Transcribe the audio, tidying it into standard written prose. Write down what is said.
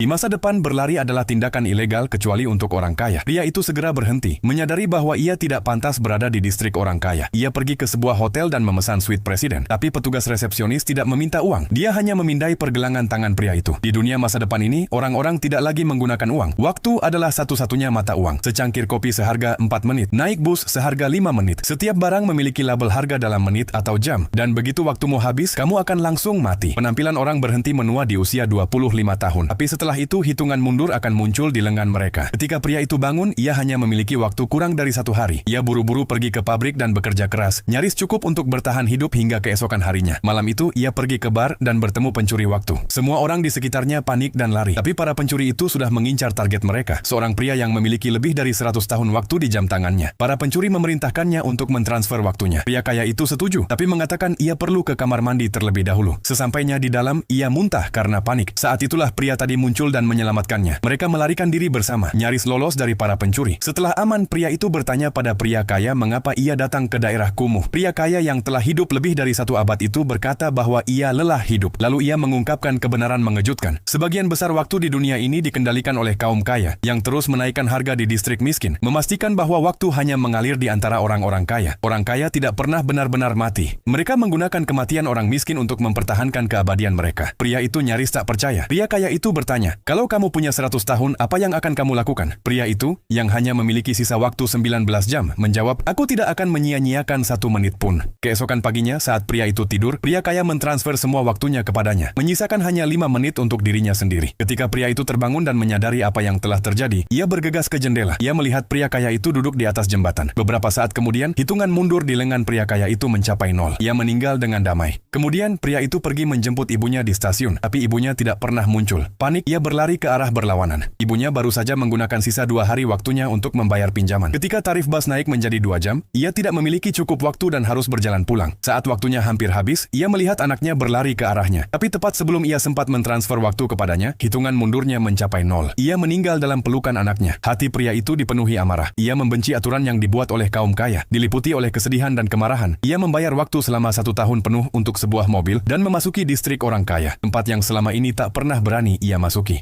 Di masa depan berlari adalah tindakan ilegal kecuali untuk orang kaya. Pria itu segera berhenti, menyadari bahwa ia tidak pantas berada di distrik orang kaya. Ia pergi ke sebuah hotel dan memesan suite presiden. Tapi petugas resepsionis tidak meminta uang. Dia hanya memindai pergelangan tangan pria itu. Di dunia masa depan ini, orang-orang tidak lagi menggunakan uang. Waktu adalah satu-satunya mata uang. Secangkir kopi seharga 4 menit. Naik bus seharga 5 menit. Setiap barang memiliki label harga dalam menit atau jam. Dan begitu waktumu habis, kamu akan langsung mati. Penampilan orang berhenti menua di usia 25 tahun. Tapi setelah itu, hitungan mundur akan muncul di lengan mereka. Ketika pria itu bangun, ia hanya memiliki waktu kurang dari 1 hari. Ia buru-buru pergi ke pabrik dan bekerja keras. Nyaris cukup untuk bertahan hidup hingga keesokan harinya. Malam itu, ia pergi ke bar dan bertemu pencuri waktu. Semua orang di sekitarnya panik dan lari. Tapi para pencuri itu sudah mengincar target mereka. Seorang pria yang memiliki lebih dari 100 tahun waktu di jam tangannya. Para pencuri memerintahkannya untuk mentransfer waktunya. Pria kaya itu setuju, tapi mengatakan ia perlu ke kamar mandi terlebih dahulu. Sesampainya di dalam, ia muntah karena panik. Saat itulah pria tadi muncul dan menyelamatkannya. Mereka melarikan diri bersama, nyaris lolos dari para pencuri. Setelah aman, pria itu bertanya pada pria kaya mengapa ia datang ke daerah kumuh. Pria kaya yang telah hidup lebih dari 1 abad itu berkata bahwa ia lelah hidup. Lalu ia mengungkapkan kebenaran mengejutkan. Sebagian besar waktu di dunia ini dikendalikan oleh kaum kaya, yang terus menaikkan harga di distrik miskin, memastikan bahwa waktu hanya mengalir di antara orang-orang kaya. Orang kaya tidak pernah benar-benar mati. Mereka menggunakan kematian orang miskin untuk mempertahankan keabadian mereka. Pria itu nyaris tak percaya. Pria kaya itu bertanya, kalau kamu punya 100 tahun, apa yang akan kamu lakukan? Pria itu, yang hanya memiliki sisa waktu 19 jam, menjawab, aku tidak akan menyia-nyiakan 1 menit pun. Keesokan paginya, saat pria itu tidur, pria kaya mentransfer semua waktunya kepadanya, menyisakan hanya 5 menit untuk dirinya sendiri. Ketika pria itu terbangun dan menyadari apa yang telah terjadi, ia bergegas ke jendela. Ia melihat pria kaya itu duduk di atas jembatan. Beberapa saat kemudian, hitungan mundur di lengan pria kaya itu mencapai 0. Ia meninggal dengan damai. Kemudian, pria itu pergi menjemput ibunya di stasiun, tapi ibunya tidak pernah muncul. Panik, ia berlari ke arah berlawanan. Ibunya baru saja menggunakan sisa 2 hari waktunya untuk membayar pinjaman. Ketika tarif bus naik menjadi 2 jam, ia tidak memiliki cukup waktu dan harus berjalan pulang. Saat waktunya hampir habis, ia melihat anaknya berlari ke arahnya. Tapi tepat sebelum ia sempat mentransfer waktu kepadanya, hitungan mundurnya mencapai 0. Ia meninggal dalam pelukan anaknya. Hati pria itu dipenuhi amarah. Ia membenci aturan yang dibuat oleh kaum kaya. Diliputi oleh kesedihan dan kemarahan, ia membayar waktu selama 1 tahun penuh untuk sebuah mobil dan memasuki distrik orang kaya, tempat yang selama ini tak pernah berani ia masuki.